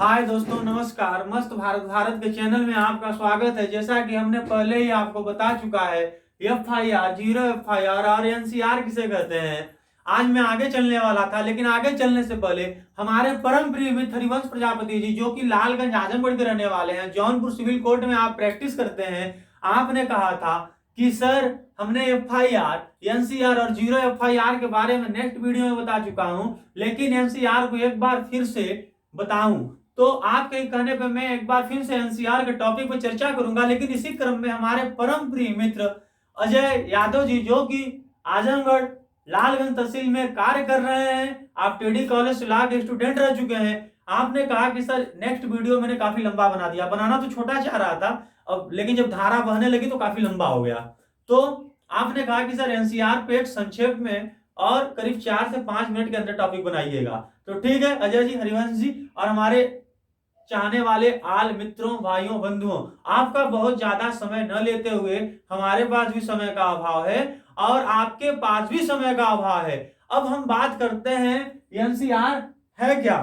हाय दोस्तों, नमस्कार। मस्त भारत भारत के चैनल में आपका स्वागत है। जैसा कि हमने पहले ही आपको बता चुका है, FIR, जीरो FIR और NCR किसे कहते हैं, आज मैं आगे चलने वाला था। लेकिन आगे चलने से पहले हमारे परम प्रिय मित्र हरिवंश प्रजापति जी, जो कि लालगंज आजमगढ़ के रहने वाले हैं, जौनपुर सिविल कोर्ट में आप प्रैक्टिस करते हैं, आपने कहा था कि सर हमने FIR, NCR और जीरो FIR के बारे में नेक्स्ट वीडियो में बता चुका हूं, लेकिन NCR को एक बार फिर से बताऊं। तो आपके कहने पे मैं एक बार फिर से एनसीआर के टॉपिक पर चर्चा करूंगा। लेकिन इसी क्रम में हमारे परम प्रिय मित्र अजय यादव जी, जो कि आजमगढ़ लालगंज तहसील में कार्य कर रहे हैं, आप टेडी कॉलेज लॉ के स्टूडेंट रह चुके हैं, आपने कहा कि सर नेक्स्ट वीडियो मैंने काफी लंबा बना दिया। बनाना तो छोटा चाह रहा था अब, लेकिन जब धारा बहने लगी तो काफी लंबा हो गया। तो आपने कहा कि सर एनसीआर पे एक संक्षेप में और करीब 4 से 5 मिनट के अंदर टॉपिक बनाइएगा। तो ठीक है अजय जी, हरिवंश जी और हमारे चाहने वाले आल मित्रों, भाइयों, बंधुओं, आपका बहुत ज्यादा समय न लेते हुए, हमारे पास भी समय का अभाव है और आपके पास भी समय का अभाव है। अब हम बात करते हैं एनसीआर है क्या।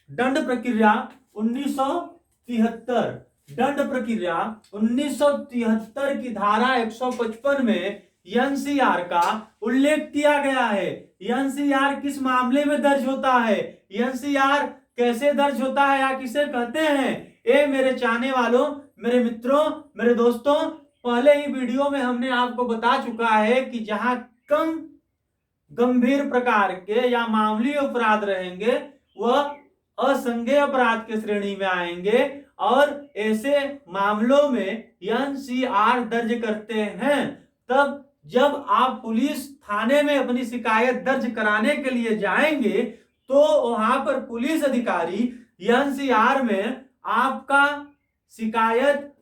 दंड प्रक्रिया 1973, दंड प्रक्रिया 1973 की धारा 155 में एनसीआर का उल्लेख किया गया है। एनसीआर किस मामले में दर्ज होता है, एनसीआर कैसे दर्ज होता है या किसे कहते हैं, ये मेरे चाहने वालों, मेरे मित्रों, मेरे दोस्तों, पहले ही वीडियो में हमने आपको बता चुका है कि जहां कम गंभीर प्रकार के या मामूली अपराध रहेंगे वह असंज्ञेय अपराध के श्रेणी में आएंगे और ऐसे मामलों में एनसीआर दर्ज करते हैं। तब जब आप पुलिस थाने में अपनी शिकायत दर्ज कराने के लिए जाएंगे तो वहां पर पुलिस अधिकारी एनसीआर में आपका शिकायत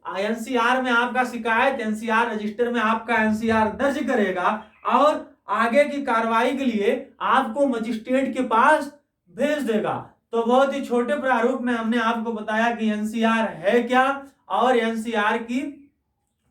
एनसीआर रजिस्टर में आपका एनसीआर दर्ज करेगा और आगे की कार्रवाई के लिए आपको मजिस्ट्रेट के पास भेज देगा। तो बहुत ही छोटे प्रारूप में हमने आपको बताया कि एनसीआर है क्या और एनसीआर की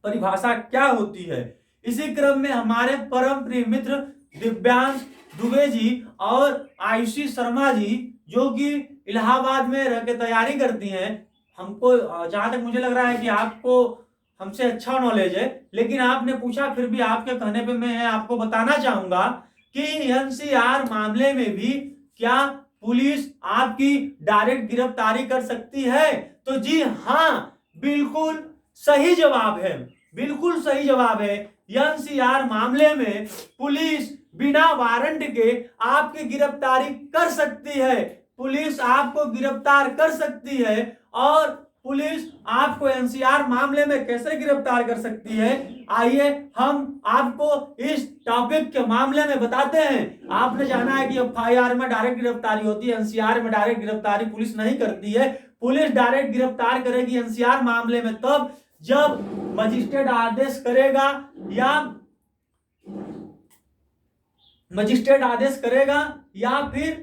परिभाषा क्या होती है। इसी क्रम में हमारे परम प्रिय मित्र दिव्यांश दुबे जी और आयुषी शर्मा जी, जो कि इलाहाबाद में रह के तैयारी करती हैं, हमको जहां तक मुझे लग रहा है कि आपको हमसे अच्छा नॉलेज है, लेकिन आपने पूछा, फिर भी आपके कहने पे मैं आपको बताना चाहूंगा कि एनसीआर मामले में भी क्या पुलिस आपकी डायरेक्ट गिरफ्तारी कर सकती है। तो जी हाँ, बिल्कुल सही जवाब है, बिल्कुल सही जवाब है। एनसीआर मामले में पुलिस बिना वारंट के आपकी गिरफ्तारी कर सकती है, पुलिस आपको गिरफ्तार कर सकती है। और पुलिस आपको एनसीआर मामले में कैसे गिरफ्तार कर सकती है, आइए हम आपको इस टॉपिक के मामले में बताते हैं। आपने जाना है कि एफआईआर में डायरेक्ट गिरफ्तारी होती है, एनसीआर में डायरेक्ट गिरफ्तारी पुलिस नहीं करती है। पुलिस डायरेक्ट गिरफ्तार करेगी एनसीआर मामले में तब जब मजिस्ट्रेट आदेश करेगा या फिर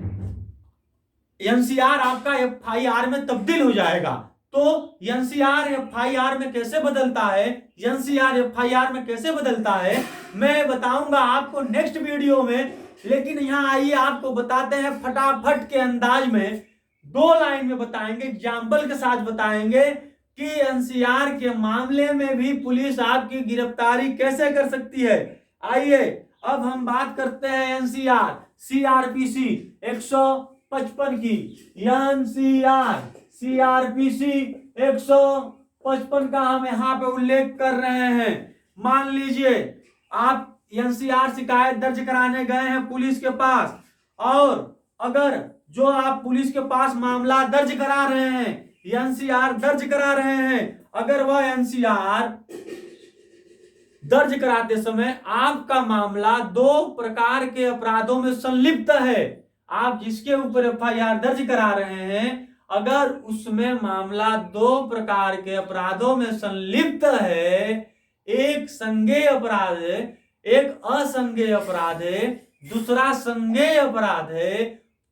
एनसीआर आपका एफआईआर में तब्दील हो जाएगा। तो एनसीआर एफआईआर में कैसे बदलता है, एनसीआर एफआईआर में कैसे बदलता है, मैं बताऊंगा आपको नेक्स्ट वीडियो में। लेकिन यहां आइए आपको बताते हैं फटाफट के अंदाज में, 2 लाइन में बताएंगे, एग्जाम्पल के साथ बताएंगे कि एनसीआर के मामले में भी पुलिस आपकी गिरफ्तारी कैसे कर सकती है। आइए अब हम बात करते हैं एनसीआर सीआरपीसी 155 की। एनसीआर सीआरपीसी 155 का हम यहाँ पे उल्लेख कर रहे हैं। मान लीजिए आप एनसीआर शिकायत दर्ज कराने गए हैं पुलिस के पास, और अगर जो आप पुलिस के पास मामला दर्ज करा रहे हैं, एनसीआर दर्ज करा रहे हैं, अगर वह एनसीआर दर्ज कराते समय आपका मामला 2 प्रकार के अपराधों में संलिप्त है, आप जिसके ऊपर एफआईआर दर्ज करा रहे हैं, अगर उसमें मामला 2 प्रकार के अपराधों में संलिप्त है, एक संज्ञेय अपराध है, एक असंज्ञेय अपराध है, दूसरा संज्ञेय अपराध है,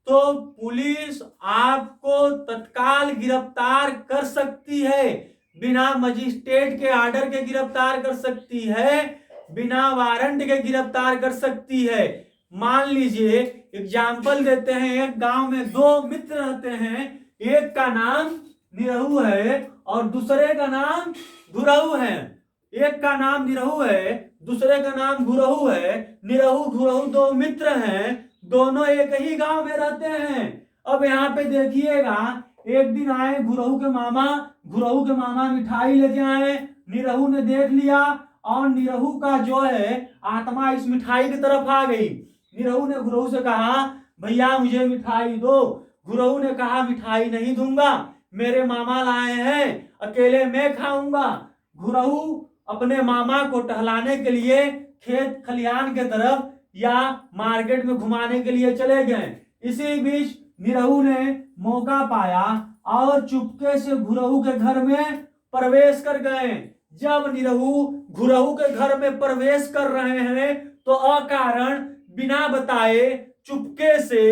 तो पुलिस आपको तत्काल गिरफ्तार कर सकती है। बिना मजिस्ट्रेट के ऑर्डर के गिरफ्तार कर सकती है, बिना वारंट के गिरफ्तार कर सकती है। मान लीजिए एग्जाम्पल देते हैं, एक गांव में 2 मित्र रहते हैं, एक का नाम निरहु है और दूसरे का नाम घुरहु है। एक का नाम निरहु है, दूसरे का नाम घुरहु है। निरहु घुरहु दो मित्र हैं, दोनों एक ही गांव में रहते हैं। अब यहाँ पे देखिएगा, एक दिन आए घुरहु के मामा मिठाई लेके आए। निरहु ने देख लिया और निरहु का जो है आत्मा इस मिठाई की तरफ आ गई। निरहु ने घुरहु से कहा, भैया मुझे मिठाई दो। घुरहु ने कहा, मिठाई नहीं दूंगा, मेरे मामा लाए हैं, अकेले मैं खाऊंगा। घुरहु अपने मामा को टहलाने के लिए खेत खलिहान के तरफ या मार्केट में घुमाने के लिए चले गए। इसी बीच निरहु ने मौका पाया और चुपके से घुरहु के घर में प्रवेश कर गए। जब निरहु घुरहु के घर में प्रवेश कर रहे हैं तो अकारण बिना बताए चुपके से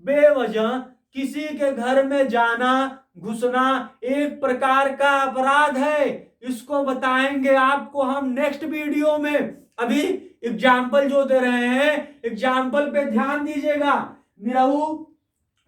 बेवजह किसी के घर में जाना घुसना एक प्रकार का अपराध है। इसको बताएंगे आपको हम नेक्स्ट वीडियो में। अभी एग्जाम्पल जो दे रहे हैं, एग्जाम्पल पे ध्यान दीजिएगा। निरहु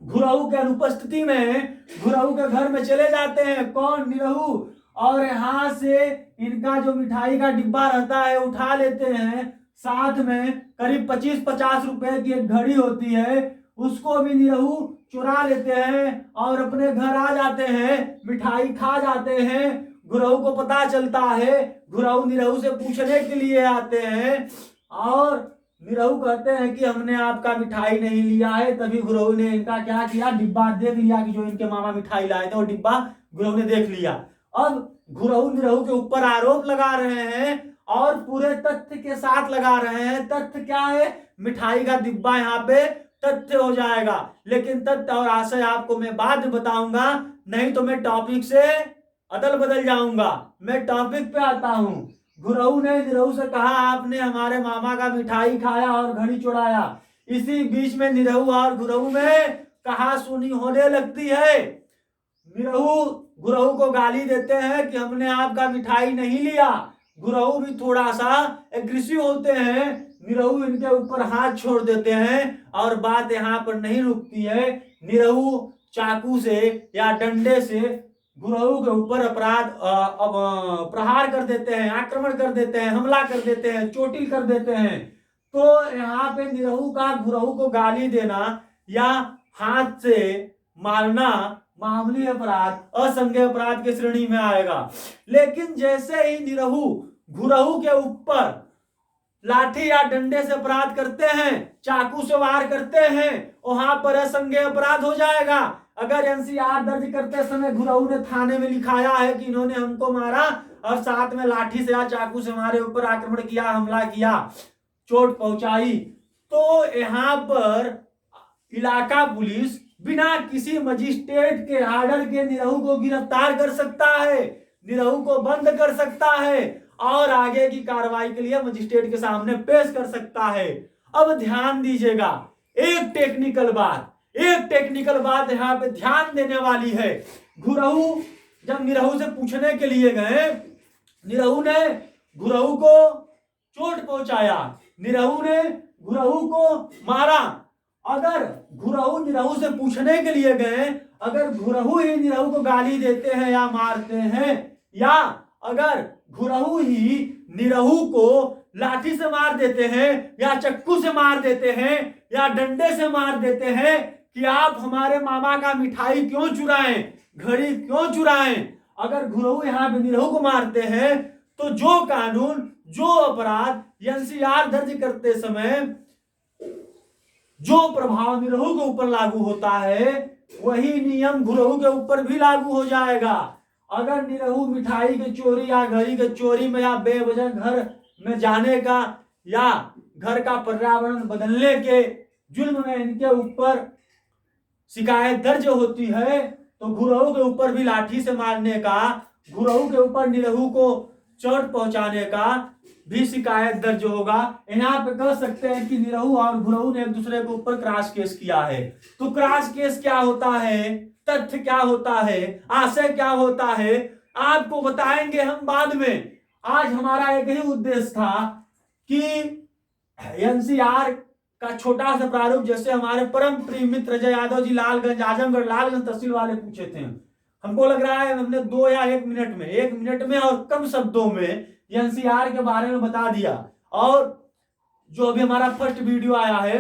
घुरहु के अनुपस्थिति में घुरहु के घर में चले जाते हैं। कौन? निरहु। और यहाँ से इनका जो मिठाई का डिब्बा रहता है उठा लेते हैं। साथ में करीब 25-50 रुपए की एक घड़ी होती है, उसको भी निरहु चुरा लेते हैं और अपने घर आ जाते हैं, मिठाई खा जाते हैं। घुरहु को पता चलता है, घुरहु निरहु से पूछने के लिए आते हैं और निरहु कहते हैं कि हमने आपका मिठाई नहीं लिया है। तभी घुरहु ने इनका क्या किया, डिब्बा देख लिया कि जो इनके मामा मिठाई लाए थे, वो डिब्बा घुरहु ने देख लिया। अब घुरहु निरहु के ऊपर आरोप लगा रहे हैं और पूरे तथ्य के साथ लगा रहे हैं। तथ्य क्या है? मिठाई का डिब्बा यहाँ पे तथ्य हो जाएगा। लेकिन तथ्य और आशय आपको मैं बाद में बताऊंगा, नहीं तो मैं टॉपिक से अदल बदल जाऊंगा। मैं टॉपिक पे आता हूं। घुरहु ने निरहु से कहा, आपने हमारे मामा का मिठाई खाया और घड़ी चुराया। इसी बीच में निरहु और घुरहु में कहा सुनी होने लगती है। निरहु घुरहु को गाली देते हैं कि हमने आपका मिठाई नहीं लिया। घुरहु भी थोड़ा सा एग्रेसिव होते हैं। निरहु इनके ऊपर हाथ छोड़ देते हैं और बात यहाँ पर नहीं रुकती है। निरहु चाकू से या डंडे से घुरहु के ऊपर प्रहार कर देते हैं, आक्रमण कर देते हैं, हमला कर देते हैं, चोटिल कर देते हैं। तो यहाँ पे निरहु का घुरहु को गाली देना या हाथ से मारना मामूली अपराध, असंज्ञेय अपराध की श्रेणी में आएगा। लेकिन जैसे ही निरहु घुरहु के ऊपर लाठी या डंडे से अपराध करते हैं, चाकू से वार करते हैं, वहां पर असंज्ञेय अपराध हो जाएगा। अगर एनसीआर दर्ज करते समय घुरहु ने थाने में लिखाया है कि इन्होंने हमको मारा और साथ में लाठी से या चाकू से हमारे ऊपर आक्रमण किया, हमला किया, चोट पहुंचाई, तो यहाँ पर इलाका पुलिस बिना किसी मजिस्ट्रेट के आर्डर के निरहु को गिरफ्तार कर सकता है, निरहु को बंद कर सकता है और आगे की कार्रवाई के लिए मजिस्ट्रेट के सामने पेश कर सकता है। अब ध्यान दीजिएगा, एक टेक्निकल बात यहाँ पे ध्यान देने वाली है। घुरहु जब निरहु से पूछने के लिए गए, निरहु ने घुरहु को चोट पहुंचाया, निरहु ने घुरहु को मारा। अगर घुरहु निरहु से पूछने के लिए गए, अगर घुरहु ही निरहु को गाली देते हैं या मारते हैं, या अगर घुरहु ही निरहु को लाठी से मार देते हैं या चक्कू से मार देते हैं या डंडे से मार देते हैं कि आप हमारे मामा का मिठाई क्यों चुराएं, घड़ी क्यों चुराएं, अगर घुरहु यहाँ पे निरहु को मारते हैं तो जो कानून, जो अपराध एनसीआर दर्ज करते समय जो प्रभाव निरहु के ऊपर लागू होता है, वही नियम घुरहु के ऊपर भी लागू हो जाएगा। अगर निरहु मिठाई के चोरी या घड़ी के चोरी में या बेवजह घर में जाने का या घर का पर्यावरण बदलने के जुल्म में इनके ऊपर शिकायत दर्ज होती है, तो घुरहु के ऊपर भी लाठी से मारने का, घुरहु के ऊपर निरहु को चोट पहुंचाने का भी शिकायत दर्ज होगा। यहाँ पे कह सकते हैं कि निरहु और घुरहु ने एक दूसरे के ऊपर क्रॉस केस किया है। तो क्रॉस केस क्या होता है, तथ्य क्या होता है, आशय क्या होता है, आपको बताएंगे हम बाद में। आज हमारा एक ही उद्देश्य था कि एनसीआर का छोटा सा प्रारूप जैसे हमारे परम प्रिय मित्र अजय यादव जी लालगंज आजमगढ़ लालगंज तहसील वाले पूछे थे। हमको लग रहा है हमने 2 या 1 मिनट में और कम शब्दों में एनसीआर के बारे में बता दिया। और जो अभी हमारा फर्स्ट वीडियो आया है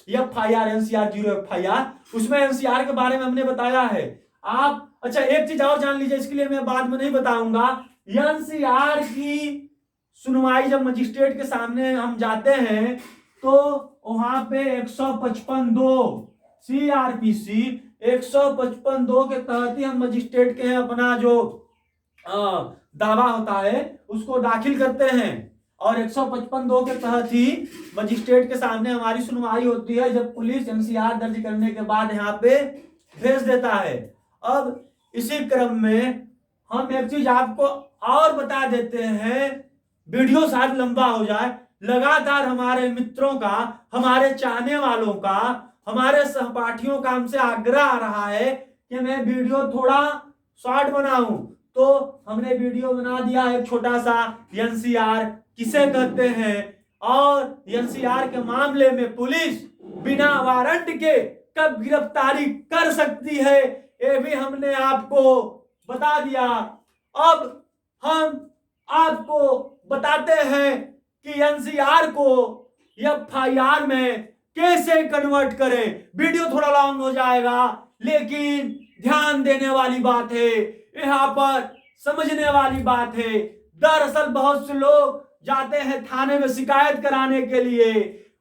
FIR एनसीआर 0 FIR, उसमें एनसीआर के बारे में हमने बताया है। आप अच्छा एक चीज और जान लीजिए, इसके लिए मैं बाद में नहीं बताऊंगा। एनसीआर की सुनवाई जब मजिस्ट्रेट के सामने हम जाते हैं तो वहां पे 155(2) CRPC 155(2) के तहत ही हम मजिस्ट्रेट के अपना जो दावा होता है उसको दाखिल करते हैं, और 155(2) के तहत ही मजिस्ट्रेट के सामने हमारी सुनवाई होती है, जब पुलिस एनसीआर दर्ज करने के बाद यहाँ पे भेज देता है। अब इसी क्रम में हम एक चीज आपको और बता देते हैं, वीडियो शायद लंबा हो जाए। लगातार हमारे मित्रों का, हमारे चाहने वालों का, हमारे सहपाठियों का हमसे आग्रह आ रहा है कि मैं वीडियो थोड़ा शॉर्ट बनाऊं, तो हमने वीडियो बना दिया है छोटा सा एनसीआर किसे कहते हैं, और एनसीआर के मामले में पुलिस बिना वारंट के कब गिरफ्तारी कर सकती है ये भी हमने आपको बता दिया। अब हम आपको बताते हैं कि एनसीआर को FIR में कैसे कन्वर्ट करें। वीडियो थोड़ा लॉन्ग हो जाएगा, लेकिन ध्यान देने वाली बात है, यहाँ पर समझने वाली बात है। दरअसल बहुत से लोग जाते हैं थाने में शिकायत कराने के लिए,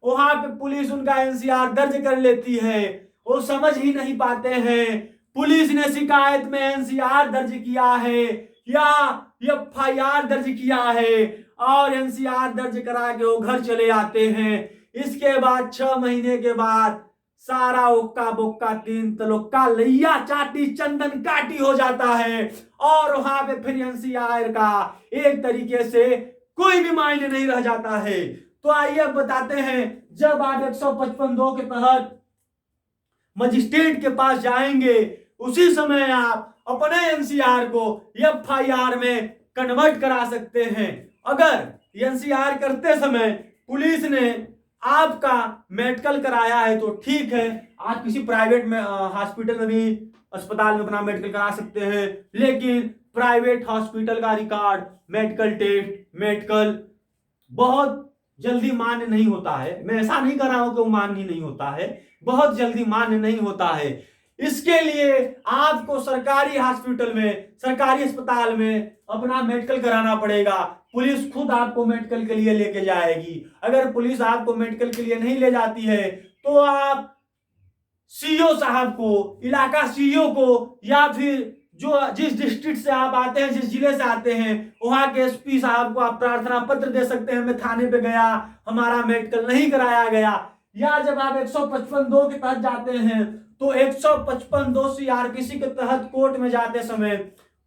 वहां पे पुलिस उनका एनसीआर दर्ज कर लेती है, वो समझ ही नहीं पाते हैं पुलिस ने शिकायत में एनसीआर दर्ज किया है या FIR दर्ज किया है, और एनसीआर दर्ज करा के वो घर चले आते हैं। इसके बाद 6 महीने के बाद सारा ओक्का बोक्का 3 तलोक्का लैया चाटी चंदन काटी हो जाता है, और वहां पे फिर एनसीआर का एक तरीके से कोई भी मायने नहीं रह जाता है। तो आइए बताते हैं, जब आप 155(2) के तहत मजिस्ट्रेट के पास जाएंगे, उसी समय आप अपने एनसीआर को FIR में कन्वर्ट करा सकते हैं। अगर एनसीआर करते समय पुलिस ने आपका मेडिकल कराया है तो ठीक है, आप किसी प्राइवेट में हॉस्पिटल में भी, अस्पताल में अपना मेडिकल करा सकते हैं, लेकिन प्राइवेट हॉस्पिटल का रिकॉर्ड, मेडिकल टेस्ट, मेडिकल बहुत जल्दी मान्य नहीं होता है। मैं ऐसा नहीं कर रहा हूं कि वो मान्य नहीं होता है, बहुत जल्दी मान्य नहीं होता है। इसके लिए आपको सरकारी हॉस्पिटल में, सरकारी अस्पताल में अपना मेडिकल कराना पड़ेगा। पुलिस खुद आपको मेडिकल के लिए लेके जाएगी। अगर पुलिस आपको मेडिकल के लिए नहीं ले जाती है तो आप सीओ साहब को, इलाका सीओ को, या फिर जो जिस डिस्ट्रिक्ट से आप आते हैं, जिस जिले से आते हैं, वहां के SP साहब को आप प्रार्थना पत्र दे सकते हैं, मैं थाने पे गया, हमारा मेडिकल नहीं कराया गया। या जब आप 155(2) के तहत जाते हैं तो 155(2) CRPC के तहत कोर्ट में जाते समय,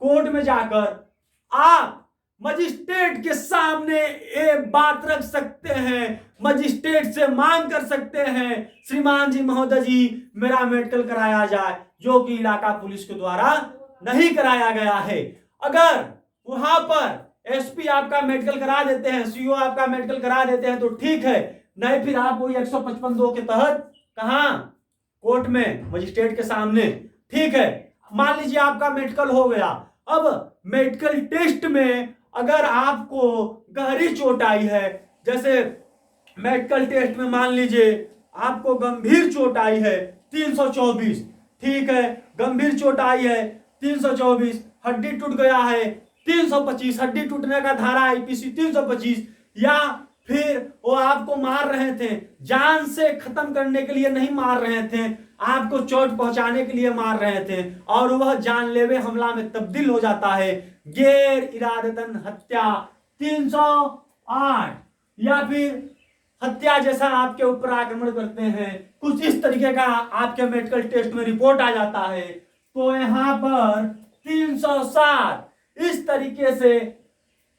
कोर्ट में जाकर आप मजिस्ट्रेट के सामने एक बात रख सकते हैं, मजिस्ट्रेट से मांग कर सकते हैं, श्रीमान जी, महोदय जी, मेरा मेडिकल कराया जाए, जो कि इलाका पुलिस के द्वारा नहीं कराया गया है। अगर वहां पर SP आपका मेडिकल करा देते हैं, CO आपका मेडिकल करा देते हैं तो ठीक है, नहीं फिर आप वही 155(2) के तहत कहां, कोर्ट में, मजिस्ट्रेट के सामने। ठीक है, मान लीजिए आपका मेडिकल हो गया। अब मेडिकल टेस्ट में अगर आपको गहरी चोट आई है, जैसे मेडिकल टेस्ट में मान लीजिए आपको गंभीर चोट आई है 324, ठीक है, गंभीर चोट आई है 324, हड्डी टूट गया है 325, हड्डी टूटने का धारा IPC 325, या फिर वो आपको मार रहे थे, जान से खत्म करने के लिए नहीं मार रहे थे, आपको चोट पहुंचाने के लिए मार रहे थे, और वह जानलेवा हमला में तब्दील हो जाता है, गैर इरादतन हत्या 308, या फिर हत्या जैसा आपके ऊपर आक्रमण करते हैं, कुछ इस तरीके का आपके मेडिकल टेस्ट में रिपोर्ट आ जाता है, तो यहाँ पर 307, इस तरीके से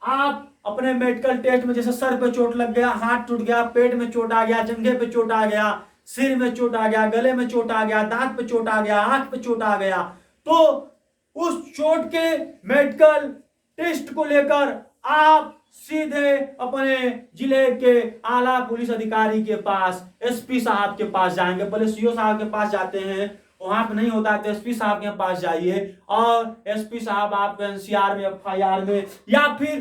आप अपने मेडिकल टेस्ट में, जैसे सर पे चोट लग गया, हाथ टूट गया, पेट में चोट आ गया, जंघे पे चोट आ गया, सिर में चोट आ गया, गले में चोट आ गया, दांत पे चोट आ गया, आंख पे चोट आ गया, तो उस चोट के मेडिकल टेस्ट को लेकर आप सीधे अपने जिले के आला पुलिस अधिकारी के पास, एसपी साहब के पास जाएंगे। पहले सीओ साहब के पास जाते हैं, वहां पे नहीं होता तो एसपी साहब के पास जाइए और एसपी साहब आपको एनसीआर में, एफआईआर में, या फिर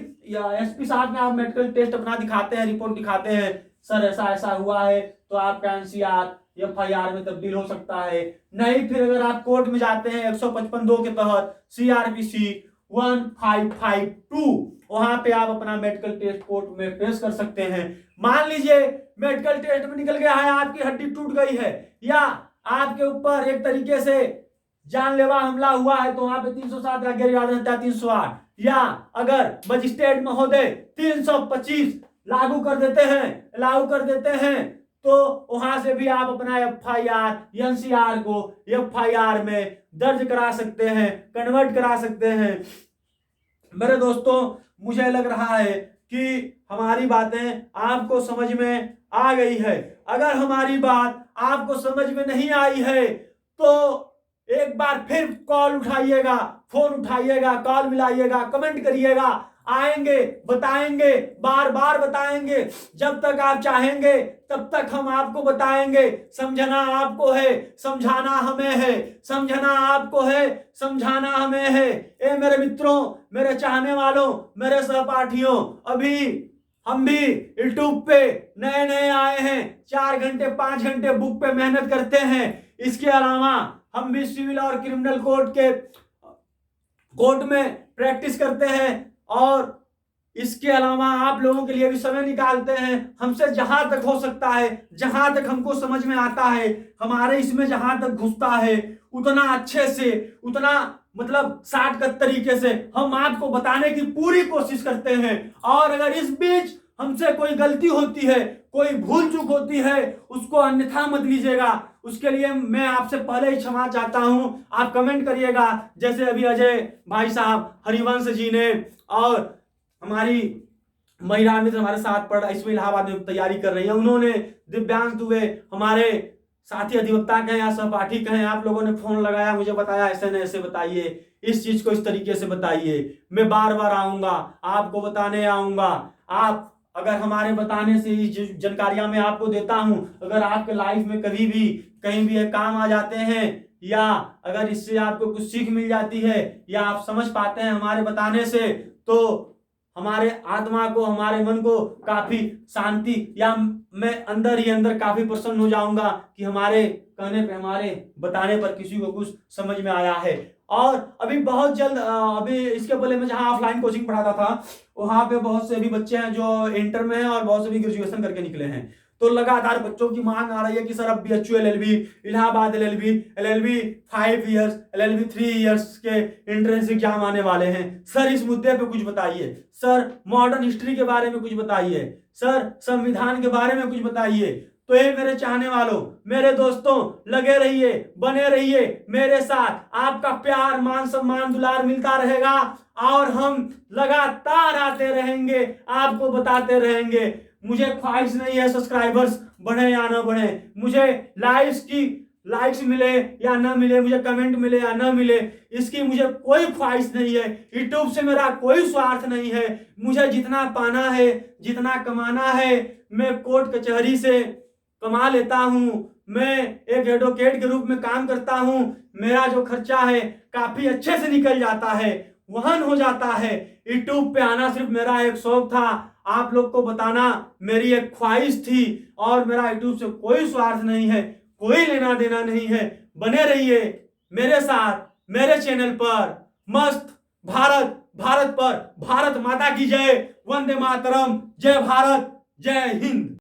एसपी साहब में आप मेडिकल टेस्ट अपना दिखाते हैं, रिपोर्ट दिखाते हैं, सर ऐसा ऐसा हुआ है, तो आपका एनसीआर एफआईआर में तब्दील हो सकता है। नहीं फिर अगर आप कोर्ट में जाते हैं 155(2) के तहत सीआरपीसी 1552, वहां पे आप अपना मेडिकल टेस्ट कोर्ट में पेश कर सकते हैं। मान लीजिए मेडिकल टेस्ट में निकल गया है आपकी हड्डी टूट गई है, या आपके ऊपर एक तरीके से जानलेवा हमला हुआ है, तो वहां पे 307 का गैर याद रहता है 308, या अगर मजिस्ट्रेट महोदय 325 लागू कर देते हैं तो वहां से भी आप अपना एफआईआर एनसीआर को एफआईआर में दर्ज करा सकते हैं, कन्वर्ट करा सकते हैं। मेरे दोस्तों, मुझे लग रहा है कि हमारी बातें आपको समझ में आ गई है। अगर हमारी बात आपको समझ में नहीं आई है तो एक बार फिर कॉल उठाइएगा, फोन उठाइएगा, कॉल मिलाइएगा, कमेंट करिएगा, आएंगे, बताएंगे, बार बार बताएंगे। जब तक आप चाहेंगे तब तक हम आपको बताएंगे। समझना आपको है, समझाना हमें है, समझना आपको है, समझाना हमें है। ए मेरे मित्रों, मेरे चाहने वालों, मेरे सहपाठियों, अभी हम भी यूट्यूब पे नए नए आए हैं, 4 घंटे 5 घंटे बुक पे मेहनत करते हैं। इसके अलावा हम भी सिविल और क्रिमिनल कोर्ट में प्रैक्टिस करते हैं, और इसके अलावा आप लोगों के लिए भी समय निकालते हैं। हमसे जहां तक हो सकता है, जहां तक हमको समझ में आता है, हमारे इसमें जहां तक घुसता है, उतना अच्छे से, उतना मतलब शॉर्टकट तरीके से हम आपको बताने की पूरी कोशिश करते हैं। और अगर इस बीच हमसे कोई गलती होती है, कोई भूल चूक होती है, उसको अन्यथा मत लीजिएगा। उसके लिए मैं आपसे पहले ही क्षमा चाहता हूं। आप कमेंट करिएगा, जैसे अभी अजय भाई साहब, हरिवंश जी ने, और हमारी महिला मित्र हमारे साथ पढ़ इसमें इलाहाबाद में तैयारी कर रही है, उन्होंने, दिव्यांश दुबे हमारे साथी अधिवक्ता कहें या सहपाठी कहें, आप लोगों ने फोन लगाया, मुझे बताया ऐसे न ऐसे बताइए, इस चीज को इस तरीके से बताइए। मैं बार बार आऊंगा, आपको बताने आऊंगा। आप अगर हमारे बताने से इस जानकारियां मैं आपको देता हूं, अगर आपके लाइफ में कभी भी कहीं भी काम आ जाते हैं, या अगर इससे आपको कुछ सीख मिल जाती है, या आप समझ पाते हैं हमारे बताने से, तो हमारे आत्मा को, हमारे मन को काफी शांति, या मैं अंदर ही अंदर काफी प्रसन्न हो जाऊंगा कि हमारे कहने पे, हमारे बताने पर किसी को कुछ समझ में आया है। और अभी बहुत जल्द, अभी इसके पहले मैं जहां ऑफलाइन कोचिंग पढ़ाता था, वहां पे बहुत से अभी बच्चे हैं जो इंटर में हैं, और बहुत से भी ग्रेजुएशन करके निकले हैं। तो लगातार बच्चों की मांग आ रही है कि सर अब BHU LLB, Allahabad LLB 5 years, LLB 3 years के एंट्रेंस एग्जाम आने वाले हैं, सर इस मुद्दे पे कुछ बताइए, सर मॉडर्न हिस्ट्री के बारे में कुछ बताइए, सर संविधान के बारे में कुछ बताइए। तो ये मेरे चाहने वालों, मेरे दोस्तों, लगे रहिए, बने रहिए मेरे साथ। आपका प्यार, मान सम्मान, दुलार मिलता रहेगा, और हम लगातार आते रहेंगे, आपको बताते रहेंगे। मुझे ख्वाहिश नहीं है सब्सक्राइबर्स बढ़े या ना बढ़े, मुझे लाइक्स मिले या ना मिले, मुझे कमेंट मिले या ना मिले, इसकी मुझे कोई ख्वाहिश नहीं है। यूट्यूब से मेरा कोई स्वार्थ नहीं है। मुझे जितना पाना है, जितना कमाना है, मैं कोर्ट कचहरी से कमा लेता हूं। मैं एक एडवोकेट के रूप में काम करता हूं। मेरा जो खर्चा है काफी अच्छे से निकल जाता है, वहन हो जाता है। यूट्यूब पे आना सिर्फ मेरा एक शौक था, आप लोग को बताना मेरी एक ख्वाहिश थी, और मेरा यूट्यूब से कोई स्वार्थ नहीं है, कोई लेना देना नहीं है। बने रहिए मेरे साथ, मेरे चैनल पर। मस्त भारत, भारत पर भारत माता की जय, वंदे मातरम, जय भारत, जय हिंद।